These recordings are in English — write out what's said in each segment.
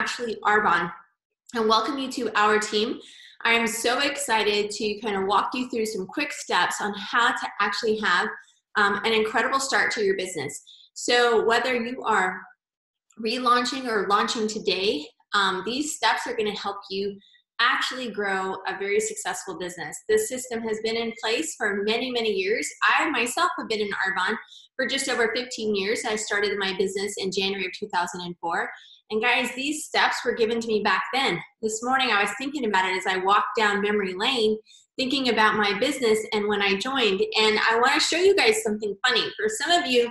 Ashley Arbonne, and welcome you to our team. I am so excited to kind of walk you through some quick steps on how to actually have an incredible start to your business. So whether you are relaunching or launching today, these steps are going to help you actually grow a very successful business. This system has been in place for many, many years. I myself have been in Arbonne for just over 15 years. I started my business in January of 2004. And guys, these steps were given to me back then. This morning I was thinking about it as I walked down memory lane, thinking about my business and when I joined. And I want to show you guys something funny. For some of you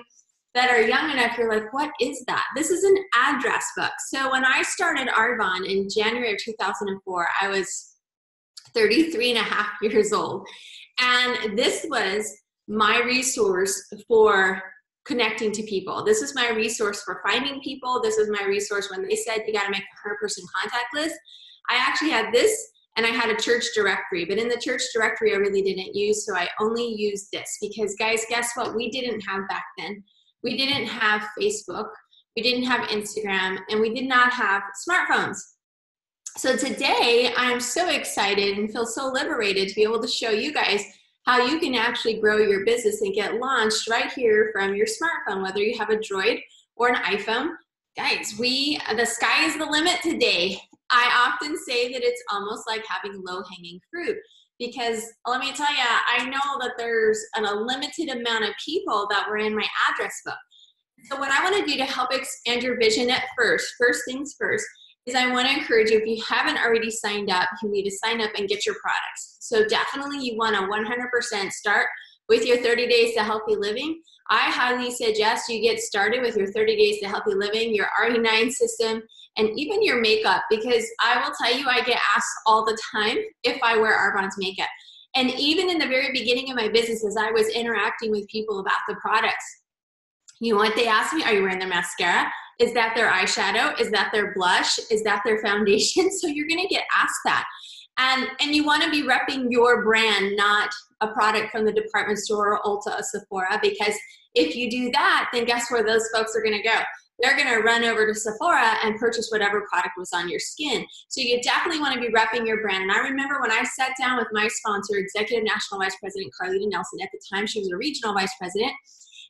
that are young enough, you're like, what is that? This is an address book. So when I started Arbonne in January of 2004, I was 33 and a half years old. And this was my resource for connecting to people. This is my resource for finding people. This is my resource when they said you got to make a 100-person contact list. I actually had this, and I had a church directory, but in the church directory I really didn't use, so I only used this because, guys, guess what? We didn't have back then. We didn't have Facebook, we didn't have Instagram, and we did not have smartphones. So today, I'm so excited and feel so liberated to be able to show you guys how you can actually grow your business and get launched right here from your smartphone, whether you have a Droid or an iPhone. Guys, the sky is the limit today. I often say that it's almost like having low-hanging fruit. Because let me tell you, I know that there's a limited amount of people that were in my address book. So what I want to do to help expand your vision at first things first, is I want to encourage you, if you haven't already signed up, you need to sign up and get your products. So definitely you want to 100% start with your 30 Days to Healthy Living. I highly suggest you get started with your 30 Days to Healthy Living, your RE9 system, and even your makeup, because I will tell you, I get asked all the time if I wear Arbonne's makeup. And even in the very beginning of my business, as I was interacting with people about the products, you know what they asked me? Are you wearing their mascara? Is that their eyeshadow? Is that their blush? Is that their foundation? So you're gonna get asked that. And you wanna be repping your brand, not a product from the department store or Ulta or Sephora, because if you do that, then guess where those folks are gonna go? They're gonna run over to Sephora and purchase whatever product was on your skin. So you definitely wanna be repping your brand. And I remember when I sat down with my sponsor, Executive National Vice President Carlita Nelson, at the time she was a regional vice president,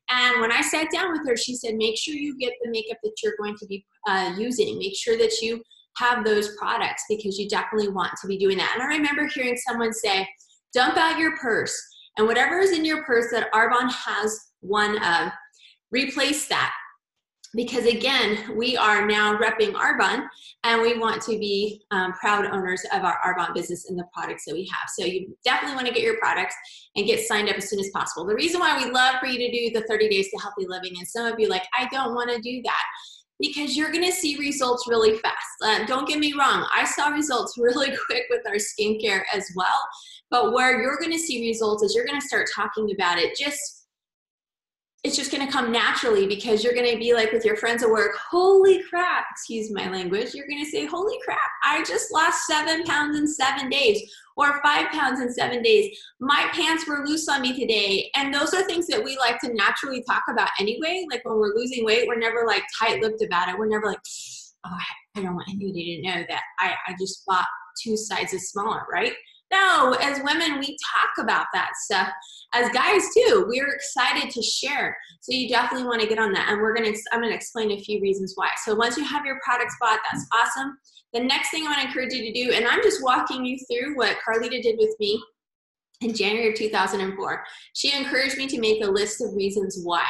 and when I sat down with her, she said, make sure you get the makeup that you're going to be using. Make sure that you have those products, because you definitely want to be doing that. And I remember hearing someone say, dump out your purse, and whatever is in your purse that Arbonne has one of, replace that. Because again, we are now repping Arbonne, and we want to be proud owners of our Arbonne business and the products that we have. So you definitely want to get your products and get signed up as soon as possible. The reason why we love for you to do the 30 Days to Healthy Living, and some of you like, I don't want to do that, because you're going to see results really fast. Don't get me wrong, I saw results really quick with our skincare as well, but where you're going to see results is you're going to start talking about it. It's just going to come naturally, because you're going to be like with your friends at work, holy crap, excuse my language, you're going to say, holy crap, I just lost 7 pounds in 7 days, or 5 pounds in 7 days. My pants were loose on me today. And those are things that we like to naturally talk about anyway. Like when we're losing weight, we're never like tight-lipped about it. We're never like, oh, I don't want anybody to know that I just bought 2 sizes smaller, right? No, as women, we talk about that stuff. As guys too, we're excited to share. So you definitely want to get on that. And I'm going to explain a few reasons why. So once you have your products bought, that's awesome. The next thing I want to encourage you to do, and I'm just walking you through what Carlita did with me in January of 2004. She encouraged me to make a list of reasons why.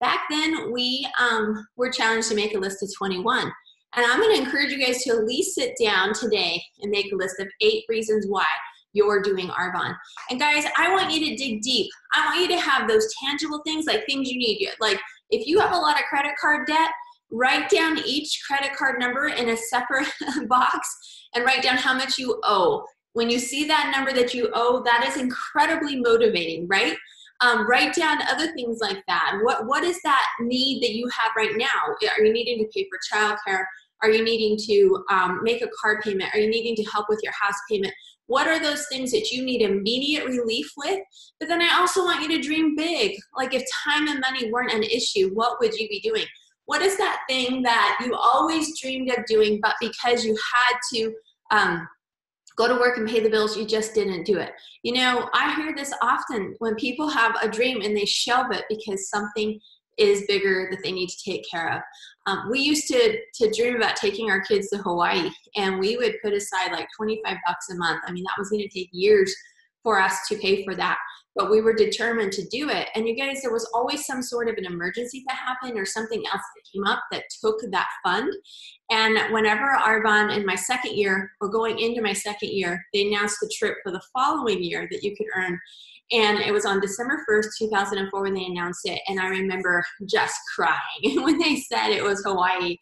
Back then, we were challenged to make a list of 21. And I'm going to encourage you guys to at least sit down today and make a list of 8 reasons why you're doing Arbonne. And guys, I want you to dig deep. I want you to have those tangible things, like things you need. Like if you have a lot of credit card debt, write down each credit card number in a separate box and write down how much you owe. When you see that number that you owe, that is incredibly motivating, right? Write down other things like that. What is that need that you have right now? Are you needing to pay for childcare? Are you needing to make a car payment? Are you needing to help with your house payment? What are those things that you need immediate relief with? But then I also want you to dream big. Like if time and money weren't an issue, what would you be doing? What is that thing that you always dreamed of doing, but because you had to go to work and pay the bills, you just didn't do it? You know, I hear this often when people have a dream and they shelve it because something is bigger that they need to take care of. We used to dream about taking our kids to Hawaii, and we would put aside like 25 bucks a month. I mean, that was going to take years for us to pay for that, but we were determined to do it. And you guys, there was always some sort of an emergency that happened or something else that came up that took that fund. And whenever Arbonne in my second year, or going into my second year, they announced the trip for the following year that you could earn. And it was on December 1st, 2004 when they announced it. And I remember just crying when they said it was Hawaii.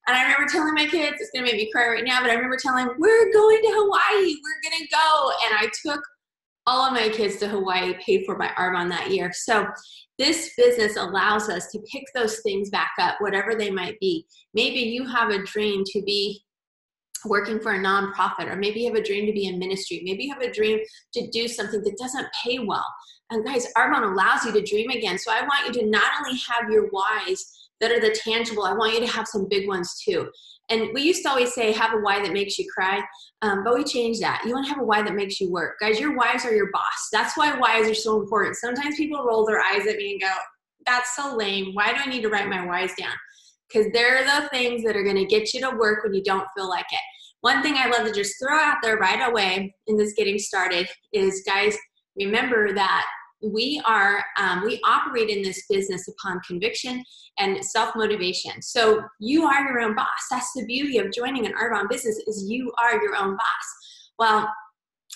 And I remember telling my kids, it's going to make me cry right now, but I remember telling them, we're going to Hawaii, we're going to go. And I took all of my kids to Hawaii, paid for by Arbonne that year. So this business allows us to pick those things back up, whatever they might be. Maybe you have a dream to be working for a nonprofit, or maybe you have a dream to be in ministry. Maybe you have a dream to do something that doesn't pay well. And guys, Arbonne allows you to dream again. So I want you to not only have your whys that are the tangible, I want you to have some big ones too. And we used to always say, have a why that makes you cry, but we changed that. You want to have a why that makes you work. Guys, your whys are your boss. That's why whys are so important. Sometimes people roll their eyes at me and go, that's so lame. Why do I need to write my whys down? Because they're the things that are going to get you to work when you don't feel like it. One thing I love to just throw out there right away in this getting started is, guys, remember that we operate in this business upon conviction and self-motivation. So you are your own boss. That's the beauty of joining an Arbonne business, is you are your own boss. Well,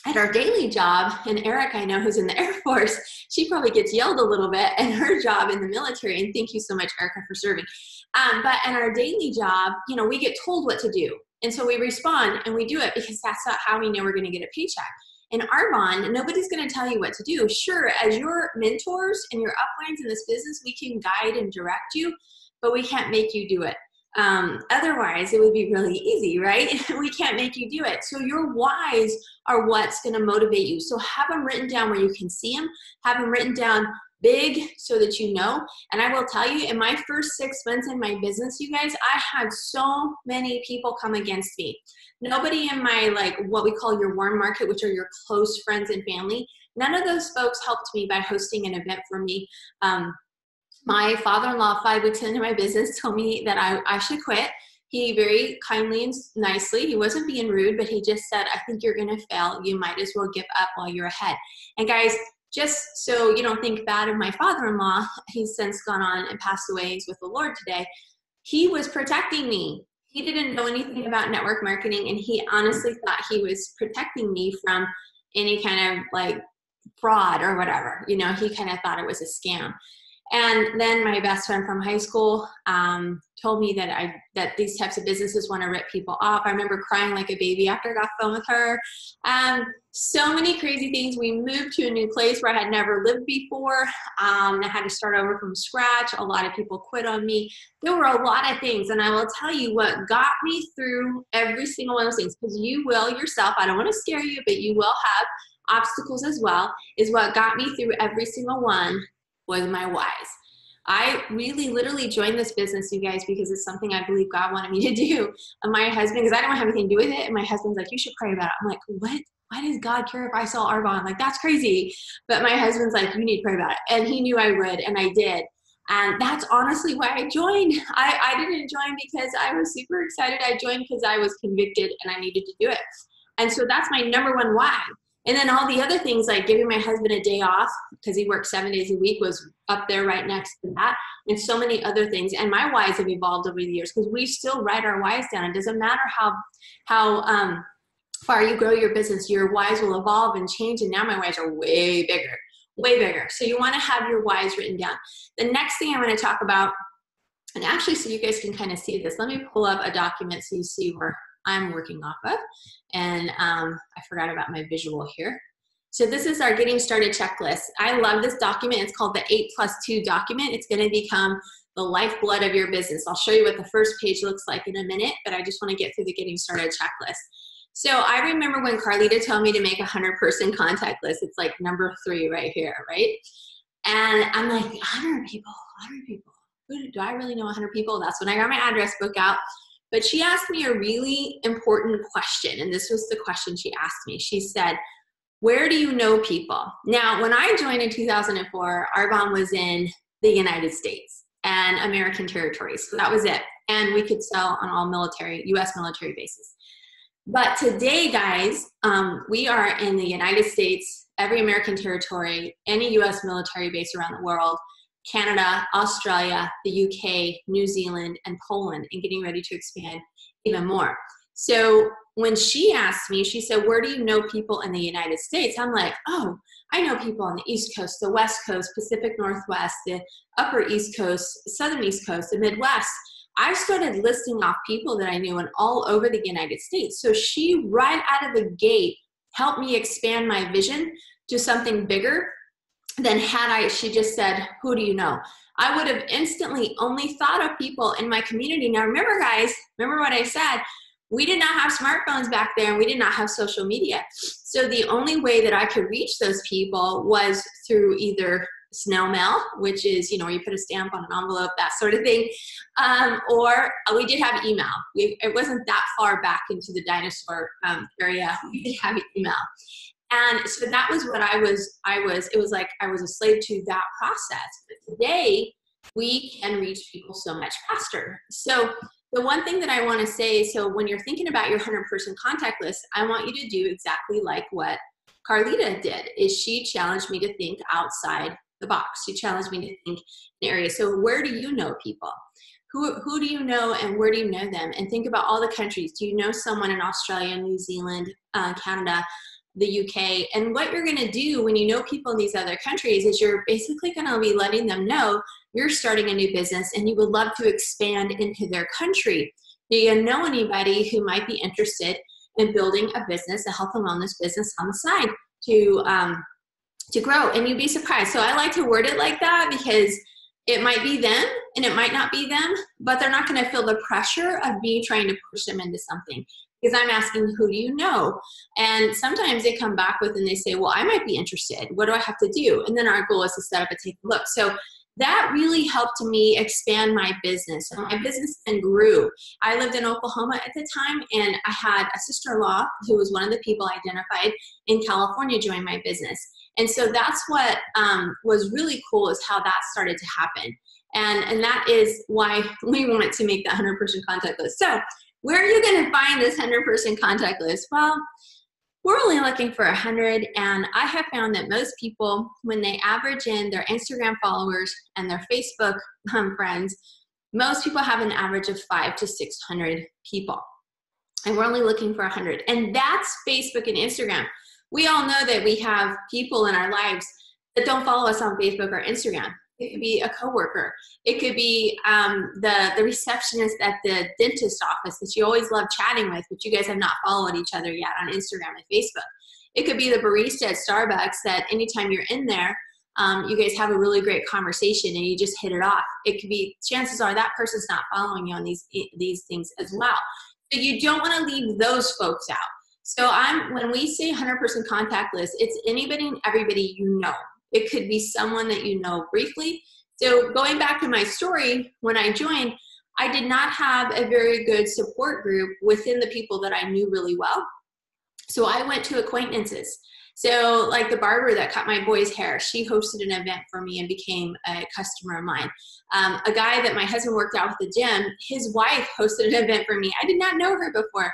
at our daily job, and Eric, I know, who's in the Air Force, she probably gets yelled a little bit at her job in the military, and thank you so much, Erica, for serving. But in our daily job, you know, we get told what to do. And so we respond and we do it because that's not how we know we're going to get a paycheck. In Arbonne, nobody's going to tell you what to do. Sure, as your mentors and your uplines in this business, we can guide and direct you, but we can't make you do it. Otherwise, it would be really easy, right? We can't make you do it. So your whys are what's going to motivate you. So have them written down where you can see them. Have them written down big so that you know. And I will tell you, in my first 6 months in my business, you guys, I had so many people come against me. Nobody in my, like, what we call your warm market, which are your close friends and family, none of those folks helped me by hosting an event for me. My father-in-law, 5 weeks into my business, told me that I should quit. He very kindly and nicely, he wasn't being rude, but he just said, I think you're going to fail. You might as well give up while you're ahead. And guys, just so you don't think bad of my father-in-law, he's since gone on and passed away. He's with the Lord today. He was protecting me. He didn't know anything about network marketing, and he honestly thought he was protecting me from any kind of like fraud or whatever. You know, he kind of thought it was a scam. And then my best friend from high school told me that these types of businesses want to rip people off. I remember crying like a baby after I got the phone with her. So many crazy things. We moved to a new place where I had never lived before. I had to start over from scratch. A lot of people quit on me. There were a lot of things. And I will tell you what got me through every single one of those things, because you will yourself, I don't want to scare you, but you will have obstacles as well, is what got me through every single one was my whys. I really literally joined this business, you guys, because it's something I believe God wanted me to do. And my husband, because I didn't have anything to do with it, and my husband's like, you should pray about it. I'm like, what? Why does God care if I sell Arbonne? Like, that's crazy. But my husband's like, you need to pray about it. And he knew I would, and I did. And that's honestly why I joined. I didn't join because I was super excited. I joined because I was convicted and I needed to do it. And so that's my number one why. And then all the other things, like giving my husband a day off because he worked 7 days a week, was up there right next to that, and so many other things. And my whys have evolved over the years, because we still write our whys down. It doesn't matter how far you grow your business, your whys will evolve and change. And now my whys are way bigger, way bigger. So you want to have your whys written down. The next thing I want to talk about, and actually so you guys can kind of see this, let me pull up a document so you see where I'm working off of. And I forgot about my visual here. So this is our getting started checklist. I love this document. It's called the 8+2 document. It's going to become the lifeblood of your business. I'll show you what the first page looks like in a minute, but I just want to get through the getting started checklist. So I remember when Carlita told me to make a 100-person contact list. It's like number 3 right here, right? And I'm like, 100 people, 100 people. do I really know 100 people? That's when I got my address book out. But she asked me a really important question, and this was the question she asked me. She said, where do you know people? Now, when I joined in 2004, Arbonne was in the United States and American territories. So that was it. And we could sell on all US military bases. But today, guys, we are in the United States, every American territory, any US military base around the world, Canada, Australia, the UK, New Zealand, and Poland, and getting ready to expand even more. So when she asked me, she said, where do you know people in the United States? I'm like, oh, I know people on the East Coast, the West Coast, Pacific Northwest, the Upper East Coast, Southern East Coast, the Midwest. I started listing off people that I knew and all over the United States. So she, right out of the gate, helped me expand my vision to something bigger than she just said, who do you know? I would have instantly only thought of people in my community. Now remember, guys, remember what I said, we did not have smartphones back there and we did not have social media. So the only way that I could reach those people was through either snail mail, which is, you put a stamp on an envelope, that sort of thing. Or we did have email. It wasn't that far back into the dinosaur area. We did have email. And so that was what it was like I was a slave to that process. But today, we can reach people so much faster. So the one thing that I want to say, so when you're thinking about your 100-person contact list, I want you to do exactly like what Carlita did, is she challenged me to think outside the box. She challenged me to think in areas. So where do you know people? Who do you know and where do you know them? And think about all the countries. Do you know someone in Australia, New Zealand, Canada, the UK? And what you're going to do when you know people in these other countries is you're basically going to be letting them know you're starting a new business and you would love to expand into their country. Do you know anybody who might be interested in building a business, a health and wellness business on the side to grow? And you'd be surprised. So I like to word it like that because it might be them and it might not be them, but they're not going to feel the pressure of me trying to push them into something. Because I'm asking, who do you know? And sometimes they come back with and they say, well, I might be interested. What do I have to do? And then our goal is to set up and take a look. So that really helped me expand my business. So my business then grew. I lived in Oklahoma at the time, and I had a sister-in-law who was one of the people I identified in California join my business. And so that's what was really cool, is how that started to happen. And that is why we wanted to make the 100-person contact list. So where are you going to find this 100-person contact list? Well, we're only looking for 100, and I have found that most people, when they average in their Instagram followers and their Facebook friends, most people have an average of 500 to 600 people, and we're only looking for 100. And that's Facebook and Instagram. We all know that we have people in our lives that don't follow us on Facebook or Instagram. It could be a coworker. It could be the receptionist at the dentist office that you always love chatting with, but you guys have not followed each other yet on Instagram and Facebook. It could be the barista at Starbucks that anytime you're in there, you guys have a really great conversation and you just hit it off. It could be, chances are that person's not following you on these things as well. So you don't want to leave those folks out. So when we say 100-person contact list, it's anybody and everybody you know. It could be someone that you know briefly. So going back to my story, when I joined, I did not have a very good support group within the people that I knew really well. So I went to acquaintances. So like the barber that cut my boy's hair, she hosted an event for me and became a customer of mine. A guy that my husband worked out with at the gym, his wife hosted an event for me. I did not know her before.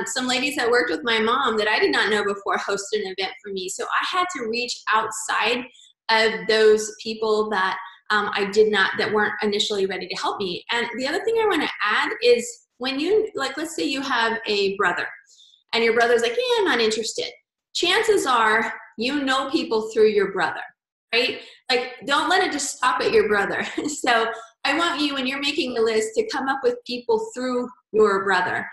Some ladies that worked with my mom that I did not know before hosted an event for me. So I had to reach outside of those people that that weren't initially ready to help me. And the other thing I want to add is when you, like, let's say you have a brother and your brother's like, yeah, I'm not interested. Chances are you know people through your brother, right? Like, don't let it just stop at your brother. So I want you, when you're making a list, to come up with people through your brother.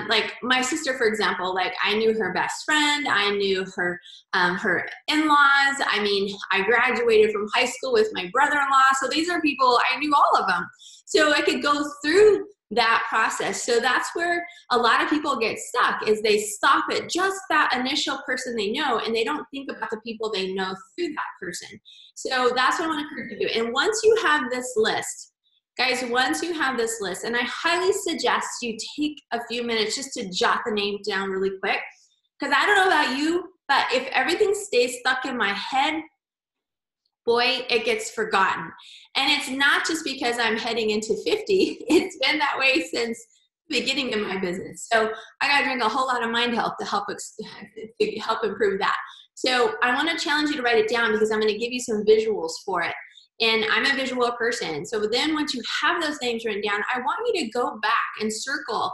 Like my sister, for example, like I knew her best friend, I knew her in-laws. I mean, I graduated from high school with my brother-in-law. So these are people, I knew all of them. So I could go through that process. So that's where a lot of people get stuck, is they stop at just that initial person they know, and they don't think about the people they know through that person. So that's what I want to encourage you to do. And once you have this list, Guys, once you have this list, and I highly suggest you take a few minutes just to jot the name down really quick, because I don't know about you, but if everything stays stuck in my head, boy, it gets forgotten. And it's not just because I'm heading into 50. It's been that way since the beginning of my business. So I got to drink a whole lot of Mind Health to help improve that. So I want to challenge you to write it down, because I'm going to give you some visuals for it. And I'm a visual person. So then once you have those names written down, I want you to go back and circle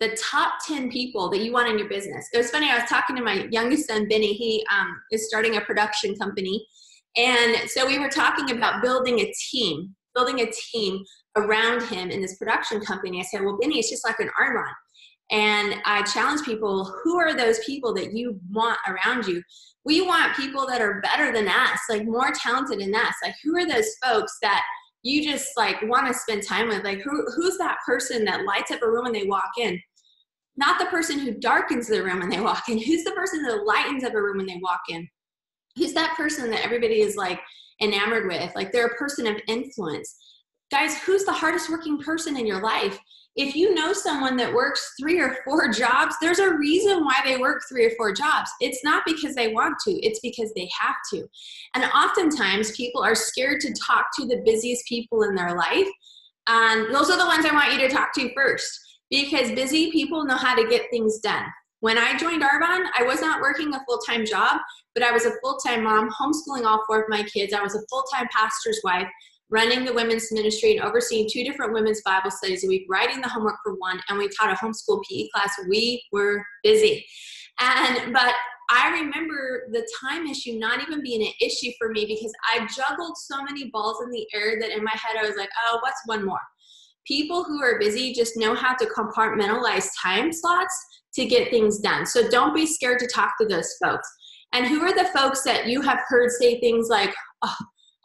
the top 10 people that you want in your business. It was funny, I was talking to my youngest son, Benny. He is starting a production company. And so we were talking about building a team around him in this production company. I said, well, Benny, it's just like an Armand. And I challenge people, who are those people that you want around you? We want people that are better than us, like more talented than us. Like, who are those folks that you just like want to spend time with? Like, who's that person that lights up a room when they walk in? Not the person who darkens the room when they walk in. Who's the person that lightens up a room when they walk in? Who's that person that everybody is like enamored with? Like, they're a person of influence. Guys, who's the hardest working person in your life? If you know someone that works 3 or 4 jobs, there's a reason why they work 3 or 4 jobs. It's not because they want to, it's because they have to. And oftentimes people are scared to talk to the busiest people in their life. And those are the ones I want you to talk to first, because busy people know how to get things done. When I joined Arbonne, I was not working a full-time job, but I was a full-time mom, homeschooling all 4 of my kids. I was a full-time pastor's wife, running the women's ministry and overseeing 2 different women's Bible studies a week, writing the homework for one, and we taught a homeschool PE class. We were busy. But I remember the time issue not even being an issue for me, because I juggled so many balls in the air that in my head I was like, oh, what's one more? People who are busy just know how to compartmentalize time slots to get things done. So don't be scared to talk to those folks. And who are the folks that you have heard say things like, oh,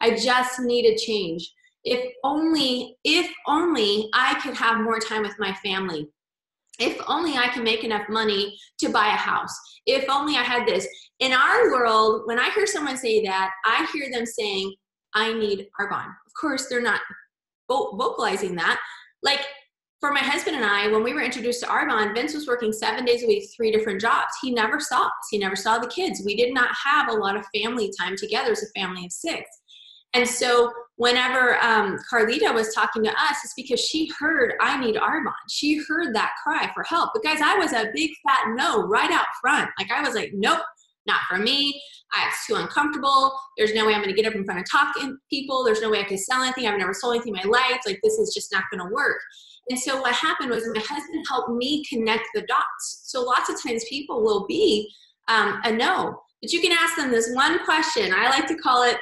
I just need a change. If only I could have more time with my family. If only I can make enough money to buy a house. If only I had this. In our world, when I hear someone say that, I hear them saying, I need Arbonne. Of course, they're not vocalizing that. Like, for my husband and I, when we were introduced to Arbonne, Vince was working 7 days a week, 3 different jobs. He never saw us. He never saw the kids. We did not have a lot of family time together as a family of 6. And so whenever Carlita was talking to us, it's because she heard, I need Arbonne. She heard that cry for help. But guys, I was a big fat no right out front. Like, I was like, nope, not for me. It's too uncomfortable. There's no way I'm going to get up in front of talking people. There's no way I can sell anything. I've never sold anything in my life. Like, this is just not going to work. And so what happened was my husband helped me connect the dots. So lots of times people will be a no, but you can ask them this one question. I like to call it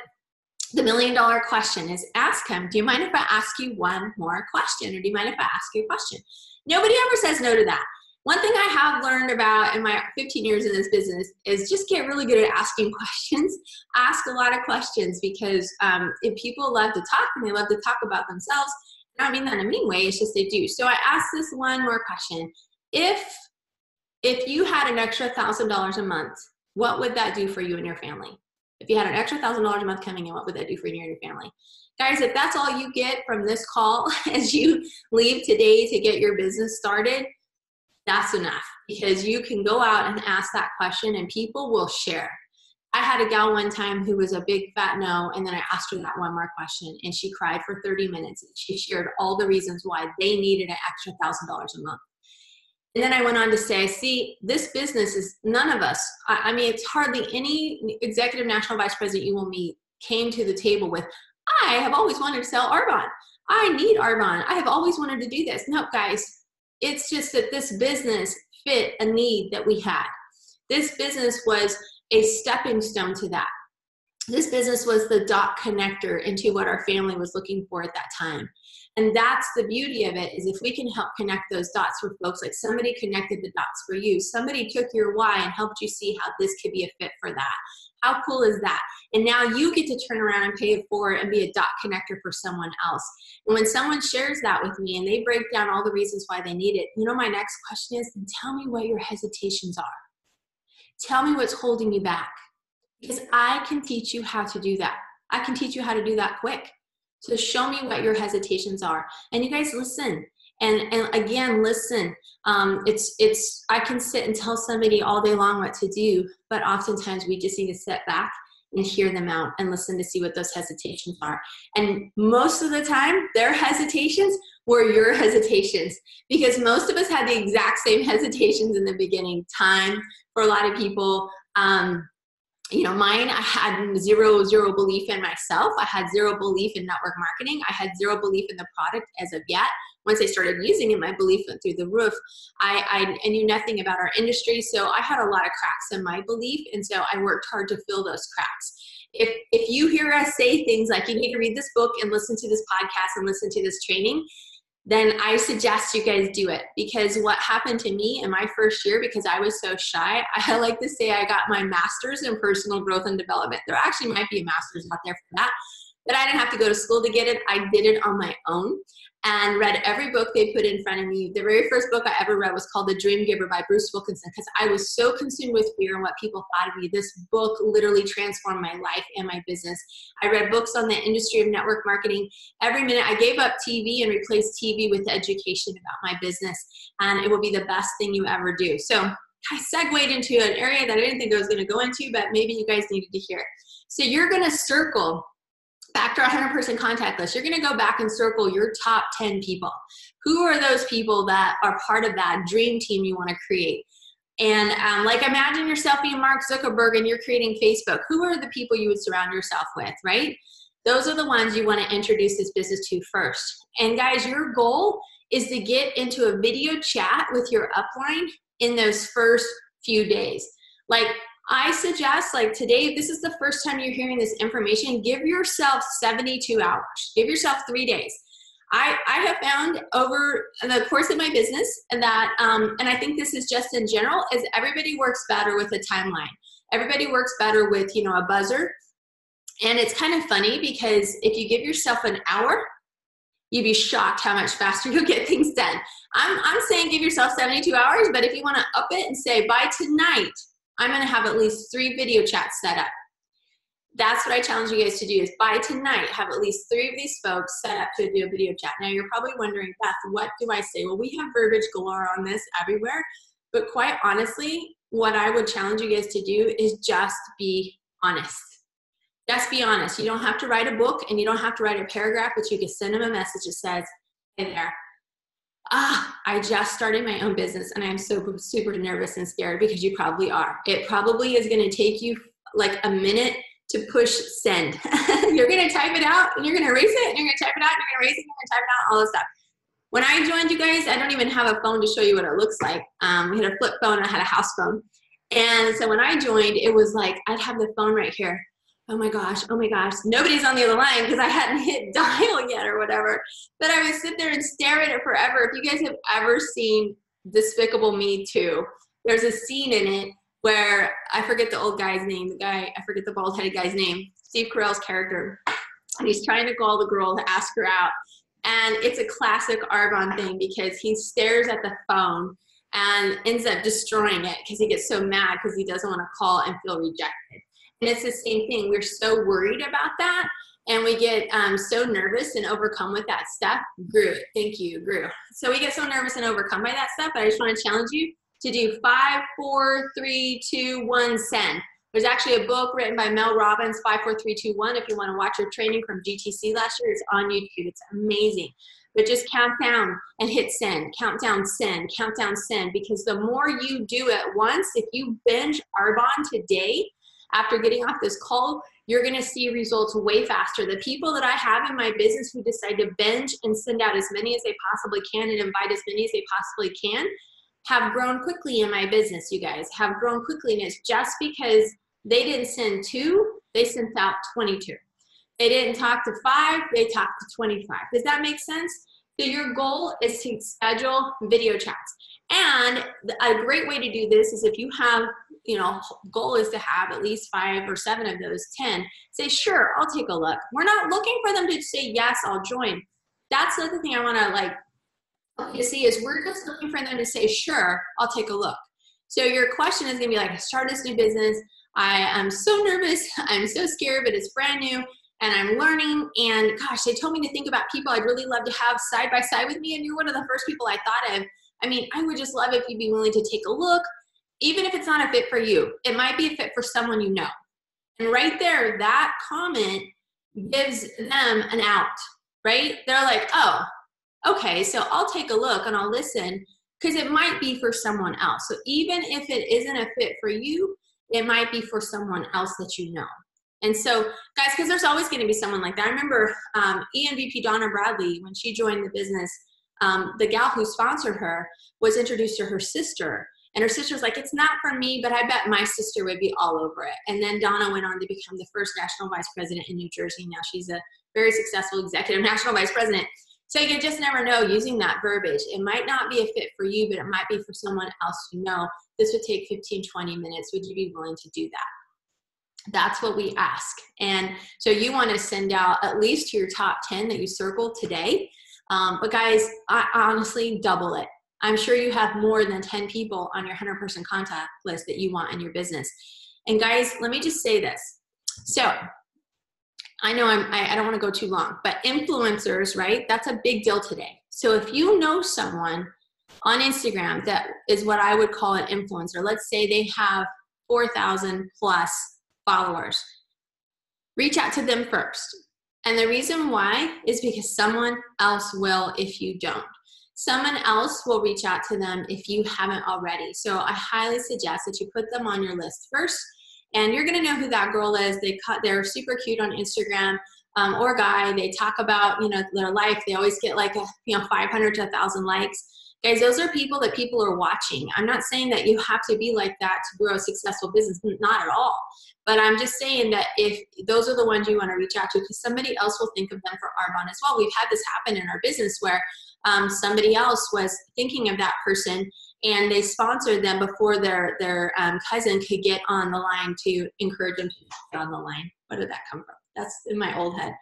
the $1 million question. Is ask him, do you mind if I ask you one more question? Or do you mind if I ask you a question? Nobody ever says no to that. One thing I have learned about in my 15 years in this business is just get really good at asking questions. Ask a lot of questions, because if people love to talk and they love to talk about themselves, I don't mean that in a mean way, it's just they do. So I asked this one more question. If you had an extra $1,000 a month, what would that do for you and your family? If you had an extra $1,000 a month coming in, what would that do for you and your family? Guys, if that's all you get from this call as you leave today to get your business started, that's enough, because you can go out and ask that question and people will share. I had a gal one time who was a big fat no, and then I asked her that one more question, and she cried for 30 minutes. And she shared all the reasons why they needed an extra $1,000 a month. And then I went on to say, see, this business is none of us. I mean, it's hardly any executive national vice president you will meet came to the table with, I have always wanted to sell Arbonne. I need Arbonne. I have always wanted to do this. No, guys, it's just that this business fit a need that we had. This business was a stepping stone to that. This business was the dot connector into what our family was looking for at that time. And that's the beauty of it, is if we can help connect those dots for folks, like somebody connected the dots for you. Somebody took your why and helped you see how this could be a fit for that. How cool is that? And now you get to turn around and pay it forward and be a dot connector for someone else. And when someone shares that with me and they break down all the reasons why they need it, you know, my next question is, then tell me what your hesitations are. Tell me what's holding you back, because I can teach you how to do that. I can teach you how to do that quick. So show me what your hesitations are. And you guys listen. And again, listen. I can sit and tell somebody all day long what to do, but oftentimes we just need to sit back and hear them out and listen to see what those hesitations are. And most of the time, their hesitations were your hesitations, because most of us had the exact same hesitations in the beginning. Time for a lot of people. Mine, I had zero belief in myself. I had zero belief in network marketing. I had zero belief in the product as of yet. Once I started using it, my belief went through the roof. I knew nothing about our industry, so I had a lot of cracks in my belief, and so I worked hard to fill those cracks. If you hear us say things like, you need to read this book and listen to this podcast and listen to this training, then I suggest you guys do it. Because what happened to me in my first year, because I was so shy, I like to say I got my master's in personal growth and development. There actually might be a master's out there for that, but I didn't have to go to school to get it. I did it on my own and read every book they put in front of me. The very first book I ever read was called The Dream Giver by Bruce Wilkinson, because I was so consumed with fear and what people thought of me. This book literally transformed my life and my business. I read books on the industry of network marketing. Every minute I gave up TV and replaced TV with education about my business, and it will be the best thing you ever do. So I segued into an area that I didn't think I was going to go into, but maybe you guys needed to hear it. So you're going to circle back to our 100% contact list. You're going to go back and circle your top 10 people. Who are those people that are part of that dream team you want to create? And like, imagine yourself being Mark Zuckerberg and you're creating Facebook. Who are the people you would surround yourself with, right? Those are the ones you want to introduce this business to first. And guys, your goal is to get into a video chat with your upline in those first few days. Like, I suggest, like today, this is the first time you're hearing this information, give yourself 72 hours. Give yourself 3 days. I have found over the course of my business that, and I think this is just in general, is everybody works better with a timeline. Everybody works better with, a buzzer. And it's kind of funny because if you give yourself an hour, you'd be shocked how much faster you'll get things done. I'm saying give yourself 72 hours, but if you want to up it and say, by tonight, I'm going to have at least 3 video chats set up. That's what I challenge you guys to do, is by tonight, have at least 3 of these folks set up to do a video chat. Now you're probably wondering, Beth, what do I say? Well, we have verbiage galore on this everywhere, but quite honestly, what I would challenge you guys to do is just be honest. Just be honest. You don't have to write a book and you don't have to write a paragraph, but you can send them a message that says, hey there, I just started my own business and I'm so super nervous and scared, because you probably are. It probably is going to take you like a minute to push send. You're going to type it out and you're going to erase it and you're going to type it out and you're going to erase it and you're going to type it out, all this stuff. When I joined you guys, I don't even have a phone to show you what it looks like. We had a flip phone, I had a house phone. And so when I joined, it was like, I'd have the phone right here. Oh my gosh, nobody's on the other line because I hadn't hit dial yet or whatever. But I would sit there and stare at it forever. If you guys have ever seen Despicable Me 2, there's a scene in it where, I forget the old guy's name, I forget the bald-headed guy's name, Steve Carell's character, and he's trying to call the girl to ask her out. And it's a classic Arbonne thing, because he stares at the phone and ends up destroying it because he gets so mad because he doesn't want to call and feel rejected. And it's the same thing. We're so worried about that, and we get so nervous and overcome with that stuff. Grew it. Thank you, grew. So we get so nervous and overcome by that stuff, but I just want to challenge you to do 5, 4, 3, 2, 1, send. There's actually a book written by Mel Robbins, 5, 4, 3, 2, 1. If you want to watch her training from GTC last year, it's on YouTube. It's amazing. But just count down and hit send. Count down, send. Count down, send. Because the more you do it once, if you binge Arbonne today, after getting off this call, you're going to see results way faster. The people that I have in my business who decide to binge and send out as many as they possibly can and invite as many as they possibly can have grown quickly in my business, you guys, have grown quickly. And it's just because they didn't send 2, they sent out 22. They didn't talk to 5, they talked to 25. Does that make sense? So your goal is to schedule video chats. And a great way to do this is if you have, goal is to have at least 5 or 7 of those 10, say, sure, I'll take a look. We're not looking for them to say, yes, I'll join. That's the other thing I want to see is we're just looking for them to say, sure, I'll take a look. So your question is going to be like, I started this new business. I am so nervous. I'm so scared, but it's brand new. and I'm learning, and gosh, they told me to think about people I'd really love to have side by side with me, and you're one of the first people I thought of. I mean, I would just love if you'd be willing to take a look, even if it's not a fit for you. It might be a fit for someone you know. And right there, that comment gives them an out, right? They're like, oh, okay, so I'll take a look and I'll listen, because it might be for someone else. So even if it isn't a fit for you, it might be for someone else that you know. And so, guys, because there's always going to be someone like that. I remember ENVP Donna Bradley, when she joined the business, the gal who sponsored her was introduced to her sister. And her sister was like, it's not for me, but I bet my sister would be all over it. And then Donna went on to become the first national vice president in New Jersey. Now she's a very successful executive national vice president. So you just never know using that verbiage. It might not be a fit for you, but it might be for someone else you know. This would take 15, 20 minutes. Would you be willing to do that? That's what we ask. And so you want to send out at least to your top 10 that you circled today. But guys, I honestly double it. I'm sure you have more than 10 people on your 100-person contact list that you want in your business. And guys, let me just say this. So I know I don't want to go too long, but influencers, right? That's a big deal today. So if you know someone on Instagram that is what I would call an influencer, let's say they have 4,000 plus followers, reach out to them first. And the reason why is because someone else will if you don't. Someone else will reach out to them if you haven't already. So I highly suggest that you put them on your list first, and you're gonna know who that girl is. They're super cute on Instagram, or guy. They talk about, their life. They always get like 500 to 1,000 likes. Guys, those are people that people are watching. I'm not saying that you have to be like that to grow a successful business, not at all. But I'm just saying that if those are the ones you want to reach out to, because somebody else will think of them for Arbonne as well. We've had this happen in our business where somebody else was thinking of that person, and they sponsored them before their cousin could get on the line to encourage them to get on the line. Where did that come from? That's in my old head.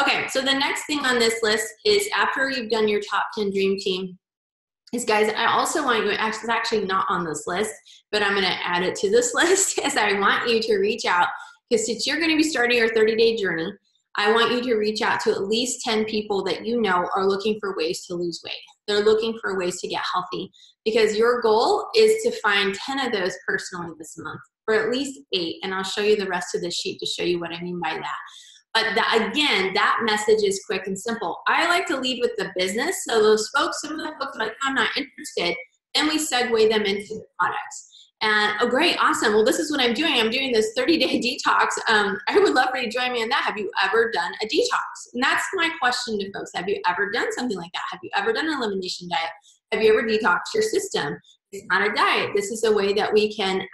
Okay, so the next thing on this list is, after you've done your top 10 dream team, is, guys, I also want you, it's actually not on this list, but I'm going to add it to this list, as I want you to reach out, because since you're going to be starting your 30-day journey, I want you to reach out to at least 10 people that you know are looking for ways to lose weight. They're looking for ways to get healthy, because your goal is to find 10 of those personally this month, or at least 8, and I'll show you the rest of the sheet to show you what I mean by that. But again, that message is quick and simple. I like to lead with the business. So those folks, some of the folks are like, I'm not interested. Then we segue them into the products. And, oh, great, awesome. Well, this is what I'm doing. I'm doing this 30-day detox. I would love for you to join me in that. Have you ever done a detox? And that's my question to folks. Have you ever done something like that? Have you ever done an elimination diet? Have you ever detoxed your system? It's not a diet. This is a way that we can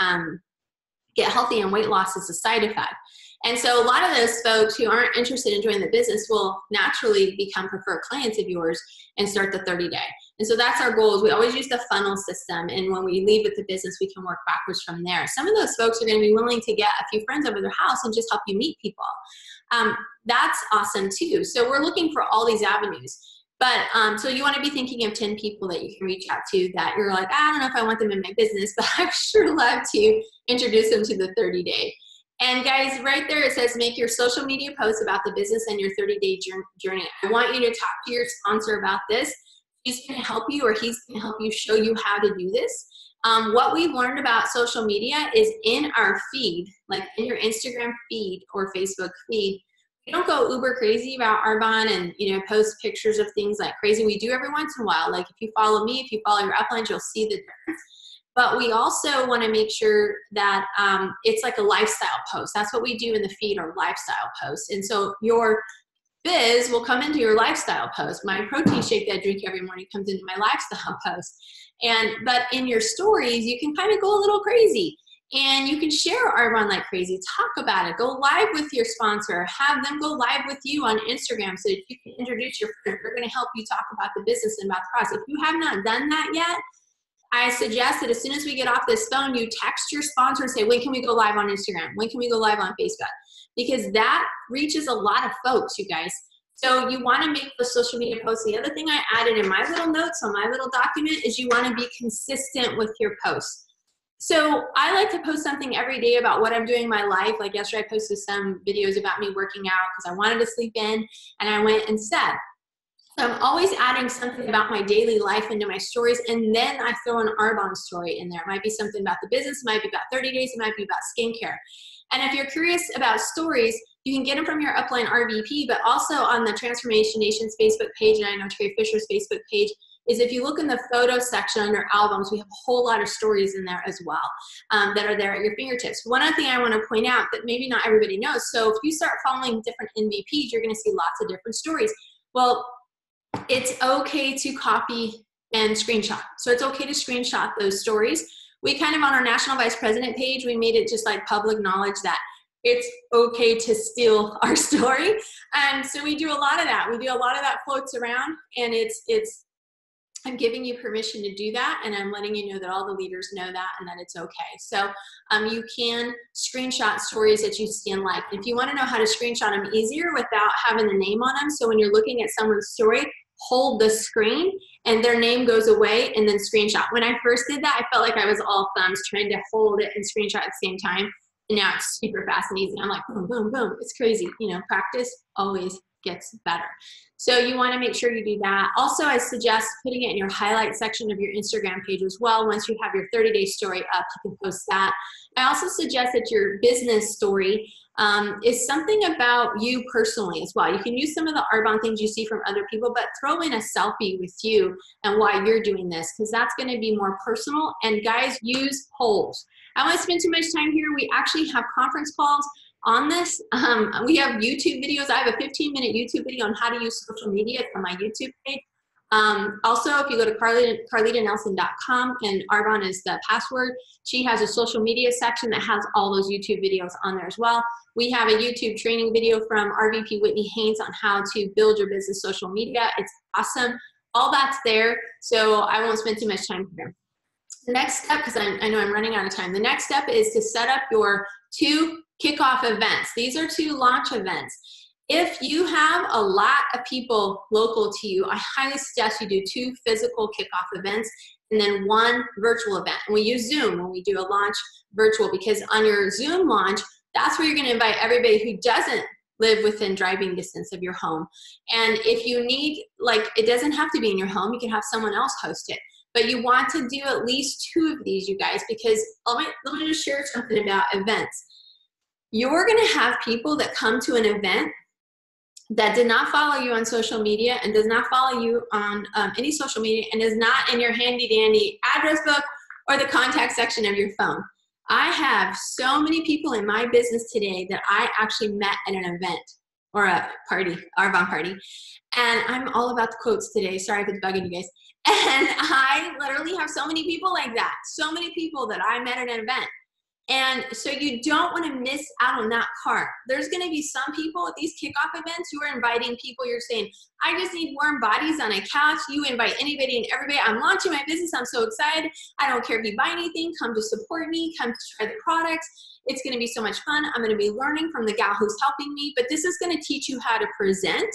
get healthy, and weight loss is a side effect. And so a lot of those folks who aren't interested in joining the business will naturally become preferred clients of yours and start the 30-day. And so that's our goal. Is we always use the funnel system. And when we leave with the business, we can work backwards from there. Some of those folks are going to be willing to get a few friends over their house and just help you meet people. That's awesome too. So we're looking for all these avenues. But so you want to be thinking of 10 people that you can reach out to that you're like, I don't know if I want them in my business, but I would sure love to introduce them to the 30-day. And guys, right there it says make your social media posts about the business and your 30-day journey. I want you to talk to your sponsor about this. He's going to help you, or he's going to help you, show you how to do this. What we've learned about social media is in our feed, like in your Instagram feed or Facebook feed, we don't go uber crazy about Arbonne and post pictures of things like crazy. We do every once in a while. Like if you follow me, if you follow your uplines, you'll see the difference. But we also want to make sure that it's like a lifestyle post. That's what we do in the feed, or lifestyle posts. And so your biz will come into your lifestyle post. My protein shake that I drink every morning comes into my lifestyle post. But in your stories, you can kind of go a little crazy. And you can share Arbonne like crazy. Talk about it. Go live with your sponsor. Have them go live with you on Instagram so that you can introduce your friends. They're going to help you talk about the business and about the process. If you have not done that yet, I suggest that as soon as we get off this phone, you text your sponsor and say, when can we go live on Instagram? When can we go live on Facebook? Because that reaches a lot of folks, you guys. So you want to make the social media posts. The other thing I added in my little notes on my little document is you want to be consistent with your posts. So I like to post something every day about what I'm doing in my life. Like yesterday, I posted some videos about me working out because I wanted to sleep in, and I went and said. So I'm always adding something about my daily life into my stories, and then I throw an Arbonne story in there. It might be something about the business, it might be about 30 days, it might be about skincare. And if you're curious about stories, you can get them from your upline RVP, but also on the Transformation Nation's Facebook page, and I know Terry Fisher's Facebook page, is if you look in the photo section under albums, we have a whole lot of stories in there as well that are there at your fingertips. One other thing I want to point out that maybe not everybody knows, so if you start following different NVPs, you're going to see lots of different stories. Well, it's okay to copy and screenshot. So it's okay to screenshot those stories. We kind of, on our National Vice President page, we made it just like public knowledge that it's okay to steal our story. And so we do a lot of that. We do a lot of that floats around, and I'm giving you permission to do that, and I'm letting you know that all the leaders know that and that it's okay. So you can screenshot stories that you see and like. If you want to know how to screenshot them easier without having the name on them, so when you're looking at someone's story, hold the screen and their name goes away and then screenshot. When I first did that, I felt like I was all thumbs trying to hold it and screenshot at the same time. And now it's super fast and easy. I'm like, boom, boom, boom. It's crazy. You know, practice always gets better. So you want to make sure you do that. Also, I suggest putting it in your highlight section of your Instagram page as well. Once you have your 30-day story up, you can post that. I also suggest that your business story is something about you personally as well. You can use some of the Arbonne things you see from other people, but throw in a selfie with you and why you're doing this, because that's going to be more personal. And guys, use polls. I don't want to spend too much time here. We actually have conference calls on this. We have YouTube videos. I have a 15-minute YouTube video on how to use social media on my YouTube page. Also, if you go to carlitanelson.com and Arbonne is the password, she has a social media section that has all those YouTube videos on there as well. We have a YouTube training video from RVP Whitney Haynes on how to build your business social media. It's awesome. All that's there, so I won't spend too much time here. The next step, because I know I'm running out of time, the next step is to set up your 2 kickoff events. These are 2 launch events. If you have a lot of people local to you, I highly suggest you do 2 physical kickoff events and then 1 virtual event. And we use Zoom when we do a launch virtual, because on your Zoom launch, that's where you're going to invite everybody who doesn't live within driving distance of your home. And if you need, like, it doesn't have to be in your home. You can have someone else host it. But you want to do at least 2 of these, you guys, because let me just share something about events. You're going to have people that come to an event that did not follow you on social media and does not follow you on any social media and is not in your handy-dandy address book or the contact section of your phone. I have so many people in my business today that I actually met at an event or a party, Arbonne party. And I'm all about the quotes today. Sorry if it's bugging you guys. And I literally have so many people like that. So many people that I met at an event. And so you don't want to miss out on that part. There's going to be some people at these kickoff events who are inviting people. You're saying, I just need warm bodies on a couch. You invite anybody and everybody. I'm launching my business. I'm so excited. I don't care if you buy anything. Come to support me. Come to try the products. It's going to be so much fun. I'm going to be learning from the gal who's helping me. But this is going to teach you how to present.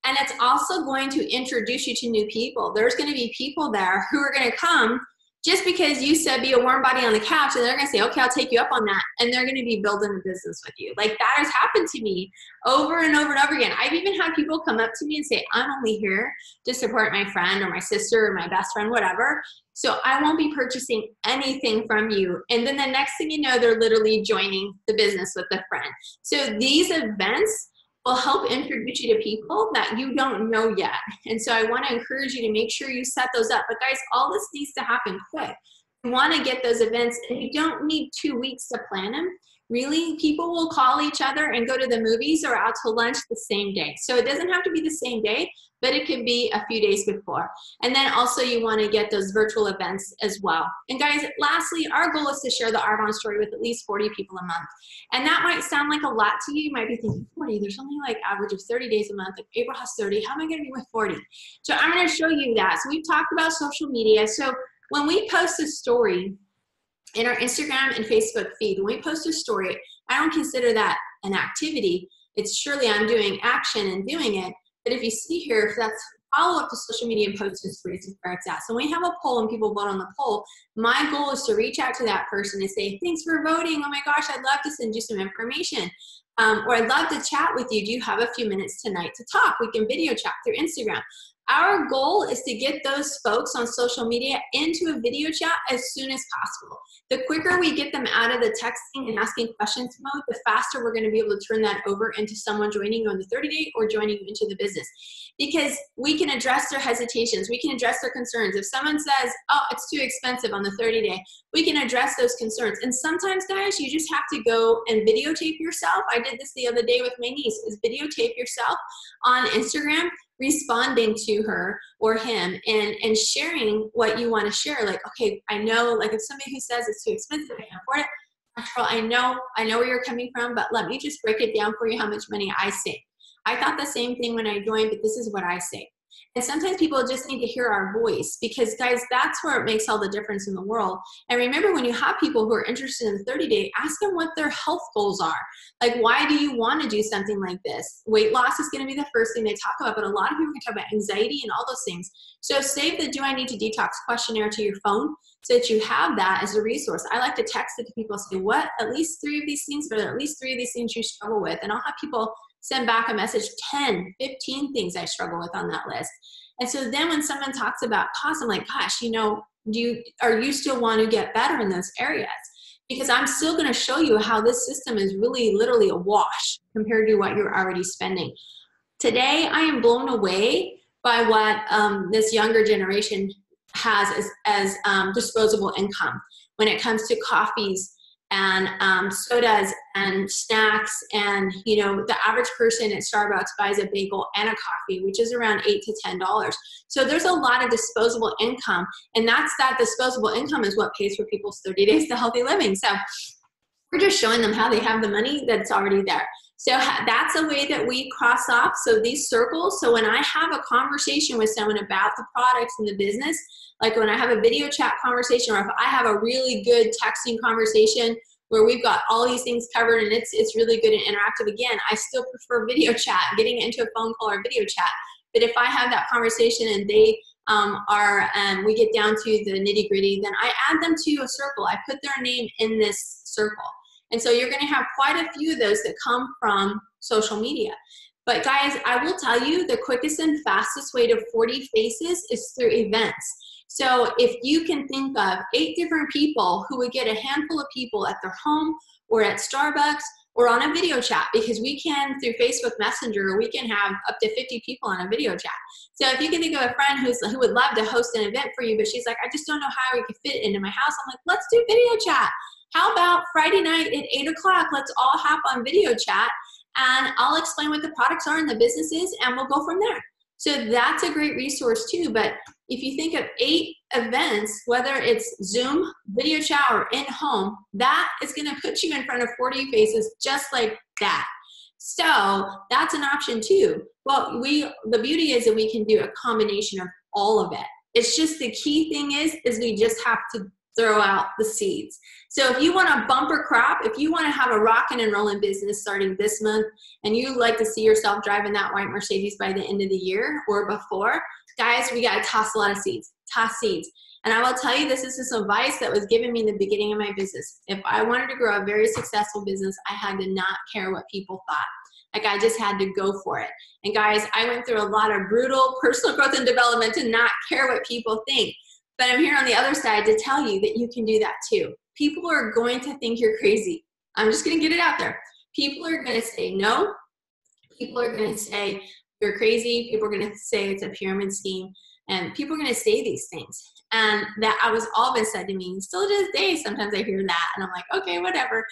And it's also going to introduce you to new people. There's going to be people there who are going to come just because you said be a warm body on the couch, and they're going to say, okay, I'll take you up on that. And they're going to be building a business with you. Like, that has happened to me over and over and over again. I've even had people come up to me and say, I'm only here to support my friend or my sister or my best friend, whatever. So I won't be purchasing anything from you. And then the next thing you know, they're literally joining the business with a friend. So these events will help introduce you to people that you don't know yet. And so I want to encourage you to make sure you set those up. But guys, all this needs to happen quick. You want to get those events, and you don't need 2 weeks to plan them. Really, people will call each other and go to the movies or out to lunch the same day. So it doesn't have to be the same day, but it could be a few days before. And then also you want to get those virtual events as well. And guys, lastly, our goal is to share the Arbonne story with at least 40 people a month. And that might sound like a lot to you. You might be thinking, 40, there's only like average of 30 days a month. Like April has 30, how am I going to be with 40? So I'm going to show you that. So we've talked about social media. So when we post a story in our Instagram and Facebook feed, when we post a story, I don't consider that an activity. It's surely I'm doing action and doing it. But if you see here, if that's follow-up to social media and post and stories is where it's at. So when we have a poll and people vote on the poll, my goal is to reach out to that person and say, thanks for voting. Oh my gosh, I'd love to send you some information. Or I'd love to chat with you. Do you have a few minutes tonight to talk? We can video chat through Instagram. Our goal is to get those folks on social media into a video chat as soon as possible. The quicker we get them out of the texting and asking questions mode, the faster we're going to be able to turn that over into someone joining you on the 30-day or joining you into the business. Because we can address their hesitations. We can address their concerns. If someone says, oh, it's too expensive on the 30-day, we can address those concerns. And sometimes, guys, you just have to go and videotape yourself. I did this the other day with my niece, is videotape yourself on Instagram, responding to her or him and sharing what you want to share. Like, okay, I know, like if somebody who says it's too expensive, I can't afford it, Girl, I know where you're coming from, but let me just break it down for you how much money I save. I thought the same thing when I joined, but this is what I save. And sometimes people just need to hear our voice because, guys, that's where it makes all the difference in the world. And remember, when you have people who are interested in the 30-day, ask them what their health goals are. Like, why do you want to do something like this? Weight loss is going to be the first thing they talk about, but a lot of people can talk about anxiety and all those things. So save the Do I Need to Detox questionnaire to your phone so that you have that as a resource. I like to text it to people and say, what, at least 3 of these things, or at least 3 of these things you struggle with. And I'll have people send back a message, 10, 15 things I struggle with on that list. And so then when someone talks about cost, I'm like, gosh, you know, are you still want to get better in those areas? Because I'm still going to show you how this system is really literally a wash compared to what you're already spending. Today, I am blown away by what this younger generation has as disposable income when it comes to coffees and sodas and snacks. And, you know, the average person at Starbucks buys a bagel and a coffee, which is around $8 to $10. So there's a lot of disposable income, and that disposable income is what pays for people's 30 days to healthy living. So we're just showing them how they have the money that's already there. So that's a way that we cross off. So these circles, so when I have a conversation with someone about the products and the business, like when I have a video chat conversation, or if I have a really good texting conversation where we've got all these things covered and it's really good and interactive, again, I still prefer video chat, getting into a phone call or video chat. But if I have that conversation and they we get down to the nitty gritty, then I add them to a circle. I put their name in this circle. And so you're going to have quite a few of those that come from social media. But guys, I will tell you the quickest and fastest way to 40 faces is through events. So if you can think of 8 different people who would get a handful of people at their home or at Starbucks or on a video chat, because we can, through Facebook Messenger, we can have up to 50 people on a video chat. So if you can think of a friend who would love to host an event for you, but she's like, I just don't know how we could fit into my house. I'm like, let's do video chat. How about Friday night at 8 o'clock? Let's all hop on video chat and I'll explain what the products are and the business is, and we'll go from there. So that's a great resource too. But if you think of 8 events, whether it's Zoom, video chat, or in-home, that is going to put you in front of 40 faces just like that. So that's an option too. Well, the beauty is that we can do a combination of all of it. It's just the key thing is we just have to throw out the seeds. So if you want a bumper crop, if you want to have a rockin' and rollin' business starting this month, and you like to see yourself driving that white Mercedes by the end of the year or before, guys, we got to toss a lot of seeds, toss seeds. And I will tell you, this is just advice that was given me in the beginning of my business. If I wanted to grow a very successful business, I had to not care what people thought. Like, I just had to go for it. And guys, I went through a lot of brutal personal growth and development to not care what people think. But I'm here on the other side to tell you that you can do that too. People are going to think you're crazy. I'm just going to get it out there. People are going to say no. People are going to say you're crazy. People are going to say it's a pyramid scheme. And people are going to say these things. And that was all been said to me. Still to this day, sometimes I hear that. And I'm like, okay, whatever.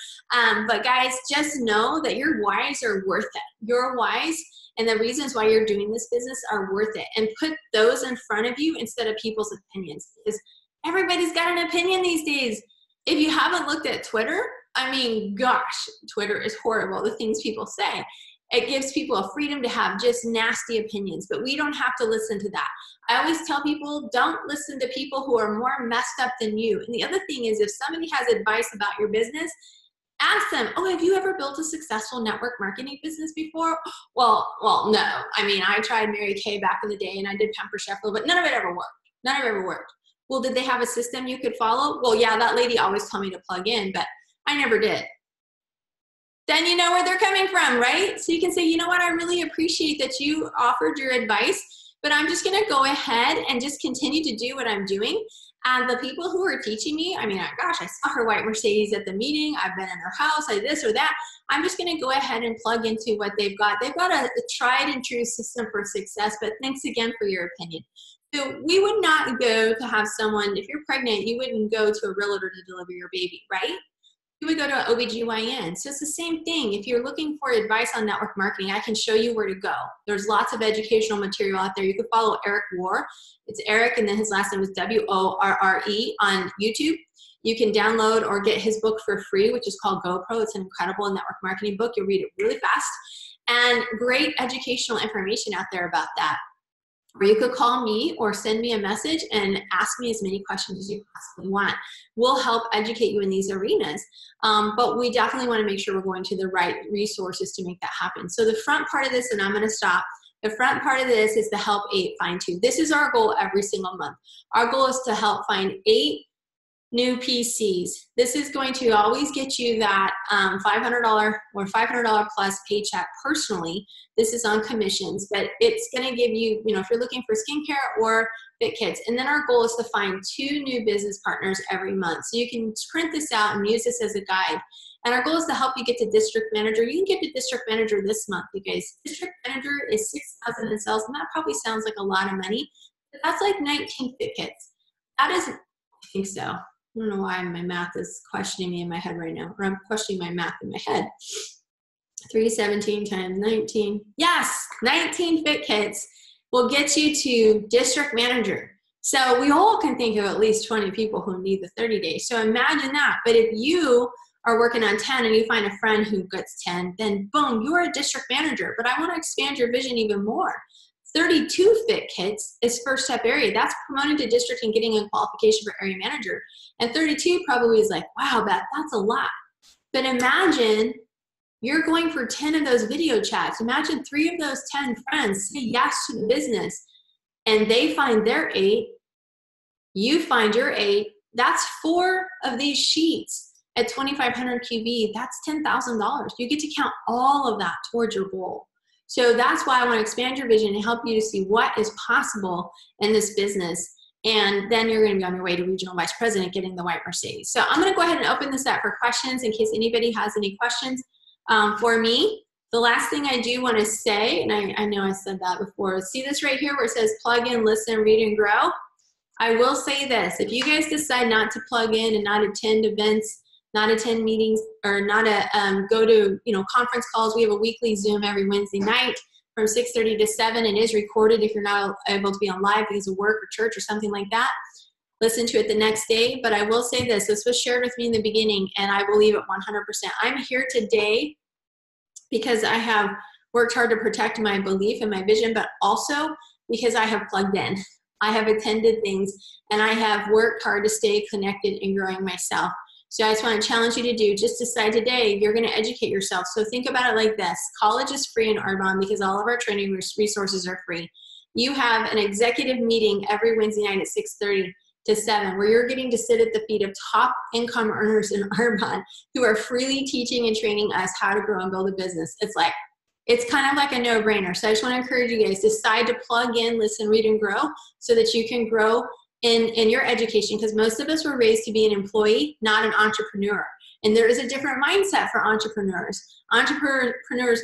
But guys, just know that your whys are worth it. Your whys and the reasons why you're doing this business are worth it. And put those in front of you instead of people's opinions. Because everybody's got an opinion these days. If you haven't looked at Twitter, I mean, gosh, Twitter is horrible, the things people say. It gives people a freedom to have just nasty opinions, but we don't have to listen to that. I always tell people, don't listen to people who are more messed up than you. And the other thing is, if somebody has advice about your business, Ask them, oh, have you ever built a successful network marketing business before? Well, no. I mean, I tried Mary Kay back in the day and I did Pamper Chef, but none of it ever worked. None of it ever worked. Well, did they have a system you could follow? Well, yeah, that lady always told me to plug in, but I never did. Then you know where they're coming from, right? So you can say, you know what, I really appreciate that you offered your advice, but I'm just gonna go ahead and just continue to do what I'm doing. And the people who are teaching me, I mean, gosh, I saw her white Mercedes at the meeting, I've been in her house, I this or that. I'm just gonna go ahead and plug into what they've got. They've got a tried and true system for success, but thanks again for your opinion. So we would not go to have someone, if you're pregnant, you wouldn't go to a realtor to deliver your baby, right? You would go to an OBGYN. So it's the same thing. If you're looking for advice on network marketing, I can show you where to go. There's lots of educational material out there. You can follow Eric Worre. It's Eric, and then his last name is W-O-R-R-E on YouTube. You can download or get his book for free, which is called GoPro. It's an incredible network marketing book. You'll read it really fast. And great educational information out there about that. Or you could call me or send me a message and ask me as many questions as you possibly want. We'll help educate you in these arenas, but we definitely want to make sure we're going to the right resources to make that happen. So the front part of this, and I'm going to stop, the front part of this is to help 8 find 2. This is our goal every single month. Our goal is to help find 8 new PCs. This is going to always get you that $500 or $500 plus paycheck personally. This is on commissions, but it's going to give you, if you're looking for skincare or fit kits. And then our goal is to find 2 new business partners every month. So you can print this out and use this as a guide. And our goal is to help you get to district manager. You can get to district manager this month, you guys. District manager is $6,000 in sales, and that probably sounds like a lot of money, but that's like 19 fit kits. That is, I think so. I don't know why my math is questioning me in my head right now, or I'm questioning my math in my head. 317 times 19. Yes, 19 fit kits will get you to district manager. So we all can think of at least 20 people who need the 30 days. So imagine that. But if you are working on 10 and you find a friend who gets 10, then boom, you're a district manager. But I want to expand your vision even more. 32 fit kits is first step area. That's promoting to district and getting a qualification for area manager. And 32 probably is like, wow, that's a lot. But imagine you're going for 10 of those video chats. Imagine 3 of those 10 friends say yes to the business and they find their 8. You find your 8. That's 4 of these sheets at 2,500 QV. That's $10,000. You get to count all of that towards your goal. So that's why I want to expand your vision and help you to see what is possible in this business. And then you're going to be on your way to regional vice president getting the white Mercedes. So I'm going to go ahead and open this up for questions in case anybody has any questions for me. The last thing I do want to say, and I know I said that before, see this right here where it says plug in, listen, read, and grow? I will say this. If you guys decide not to plug in and not attend events, not attend meetings, or not go to conference calls. We have a weekly Zoom every Wednesday night from 6:30 to 7. It is recorded if you're not able to be on live because of work or church or something like that. Listen to it the next day. But I will say this. This was shared with me in the beginning, and I believe it 100%. I'm here today because I have worked hard to protect my belief and my vision, but also because I have plugged in. I have attended things, and I have worked hard to stay connected and growing myself. So I just want to challenge you to just decide today, you're going to educate yourself. So think about it like this. College is free in Arbonne because all of our training resources are free. You have an executive meeting every Wednesday night at 6:30 to 7 where you're getting to sit at the feet of top income earners in Arbonne who are freely teaching and training us how to grow and build a business. It's kind of like a no-brainer. So I just want to encourage you guys, decide to plug in, listen, read, and grow so that you can grow in your education, because most of us were raised to be an employee, not an entrepreneur. And there is a different mindset for entrepreneurs. Entrepreneurs